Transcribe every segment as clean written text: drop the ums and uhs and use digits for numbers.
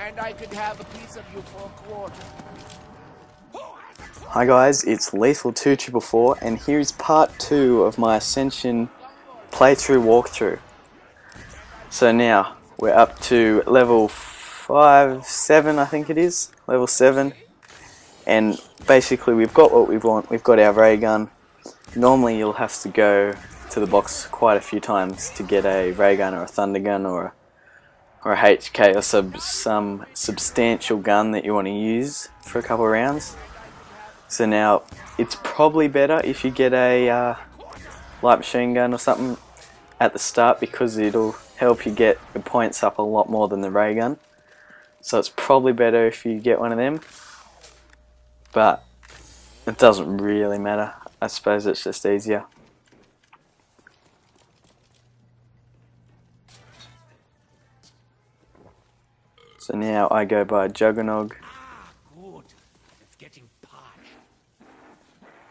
and I could have a piece of you for a quarter. Hi guys, it's Lethal2444 and here is part 2 of my Ascension playthrough walkthrough. So now we're up to level 7 I think it is, level 7, and basically we've got what we want. We've got our ray gun. Normally you'll have to go to the box quite a few times to get a ray gun or a thunder gun or a HK or some substantial gun that you want to use for a couple of rounds. So now it's probably better if you get a light machine gun or something at the start, because it'll help you get your points up a lot more than the ray gun. So it's probably better if you get one of them, but it doesn't really matter. I suppose it's just easier. So now I go by Juggernog,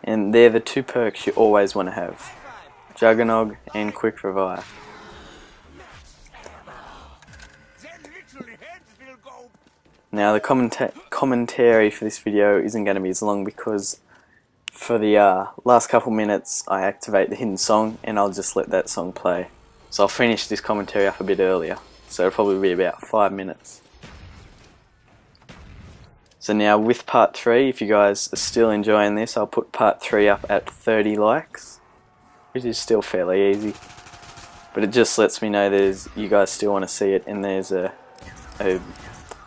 and they're the two perks you always want to have, Juggernog and Quick Revive. Now the commentary for this video isn't going to be as long, because for the last couple minutes I activate the hidden song and I'll just let that song play. So I'll finish this commentary up a bit earlier, so it'll probably be about 5 minutes. So now with part 3, if you guys are still enjoying this, I'll put part 3 up at 30 likes, which is still fairly easy. But it just lets me know you guys still want to see it, and there's a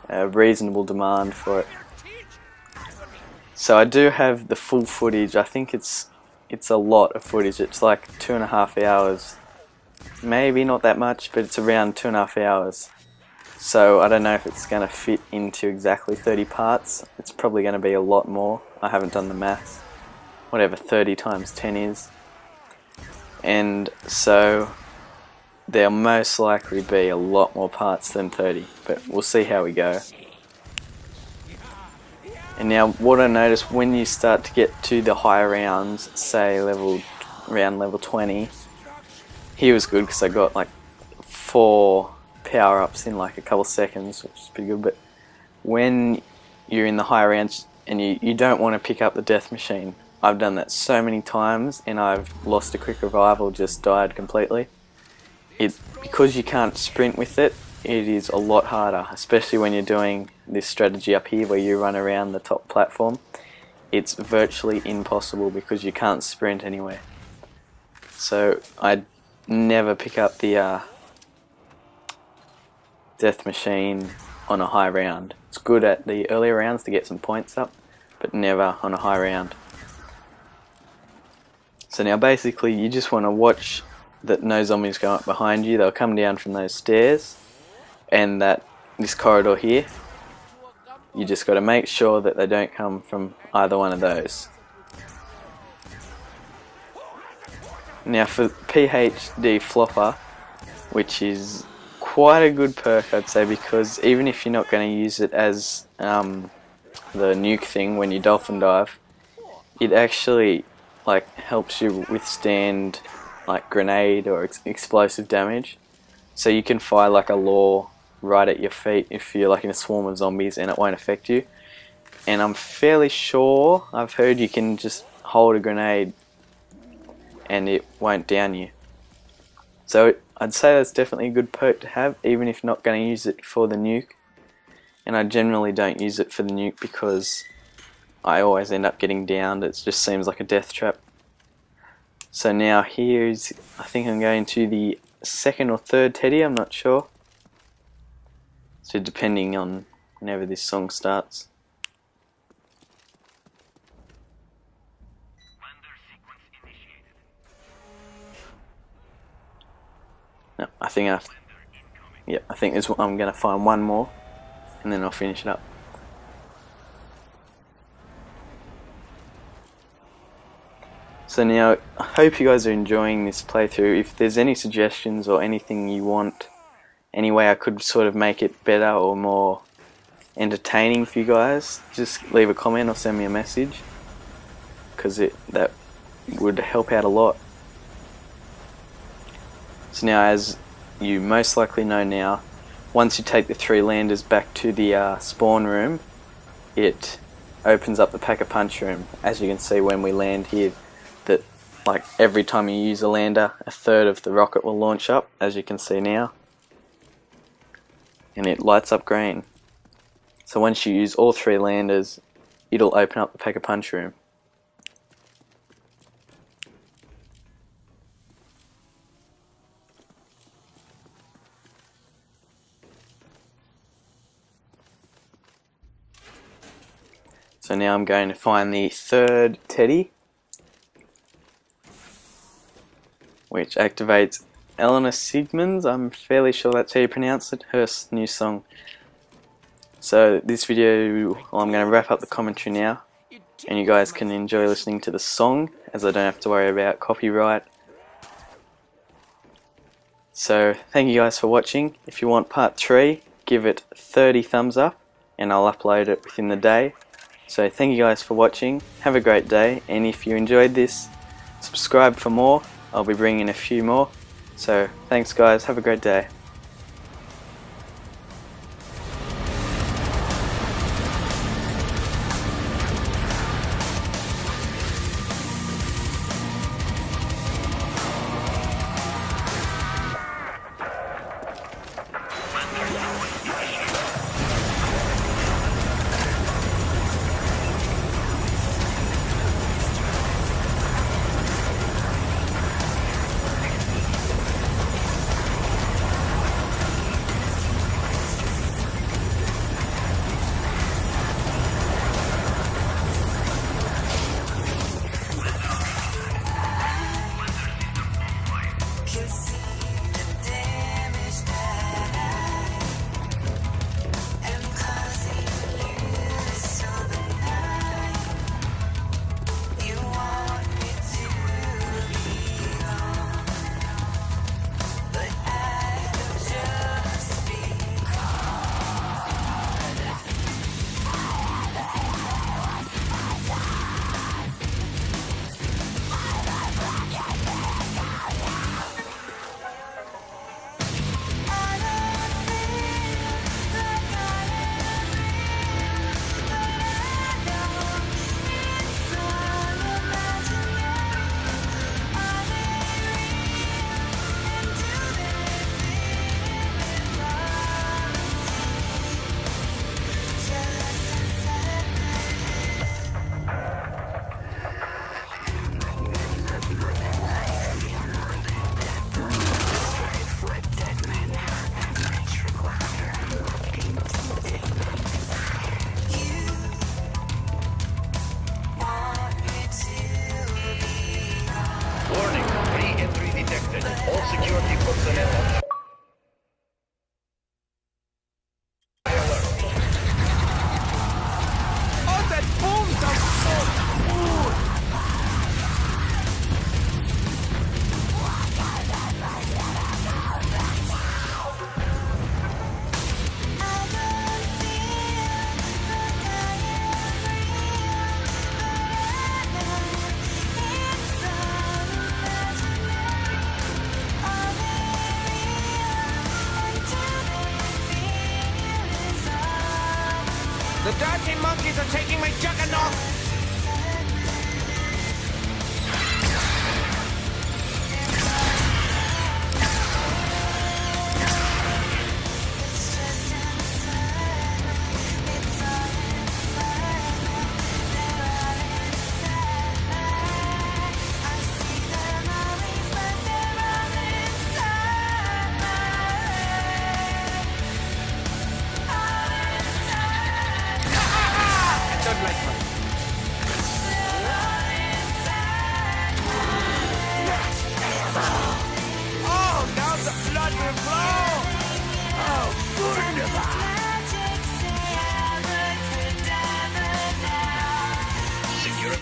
reasonable demand for it. So I do have the full footage. I think it's a lot of footage. It's like 2.5 hours. Maybe not that much, but it's around 2.5 hours. So I don't know if it's going to fit into exactly 30 parts. It's probably going to be a lot more. I haven't done the maths. Whatever 30 times 10 is. And so there'll most likely be a lot more parts than 30, but we'll see how we go. And now what I noticed, when you start to get to the higher rounds, say around level 20, here was good because I got like 4 power-ups in like a couple seconds, which is pretty good. But when you're in the higher rounds and you don't want to pick up the death machine, I've done that so many times and I've lost a quick revive or just died completely. Because you can't sprint with it, it is a lot harder, especially when you're doing this strategy up here where you run around the top platform. It's virtually impossible because you can't sprint anywhere. So I never pick up the death machine on a high round. It's good at the earlier rounds to get some points up, but never on a high round. So now basically you just want to watch that no zombies go up behind you. They'll come down from those stairs and this corridor here. You just got to make sure that they don't come from either one of those. Now for PhD Flopper, which is quite a good perk, I'd say, because even if you're not going to use it as the nuke thing when you dolphin dive, it actually like helps you withstand like grenade or explosive damage. So you can fire like a law right at your feet if you're like in a swarm of zombies and it won't affect you. And I'm fairly sure, I've heard you can just hold a grenade and it won't down you. So I'd say that's definitely a good perk to have, even if not going to use it for the nuke. And I generally don't use it for the nuke because I always end up getting downed. It just seems like a death trap. So now here's, I think I'm going to the 2nd or 3rd teddy, I'm not sure. So depending on whenever this song starts. No, I think I'm going to find one more and then I'll finish it up. So now, I hope you guys are enjoying this playthrough. If there's any suggestions or anything you want, any way I could sort of make it better or more entertaining for you guys, just leave a comment or send me a message, because that would help out a lot. So now, as you most likely know now, once you take the 3 landers back to the spawn room, it opens up the Pack-a-Punch room. As you can see when we land here, that like every time you use a lander, a third of the rocket will launch up, as you can see now, and it lights up green. So once you use all 3 landers, it'll open up the Pack-a-Punch room. So now I'm going to find the 3rd teddy, which activates Eleanor Sigmund's, I'm fairly sure that's how you pronounce it, her new song. So this video, well, I'm going to wrap up the commentary now, and you guys can enjoy listening to the song, as I don't have to worry about copyright. So thank you guys for watching. If you want part 3, give it 30 thumbs up, and I'll upload it within the day. So thank you guys for watching, have a great day, and if you enjoyed this, subscribe for more. I'll be bringing a few more. So thanks guys, have a great day. All security personnel. Oh, that boom sounds so cool! The dirty monkeys are taking my juggernaut!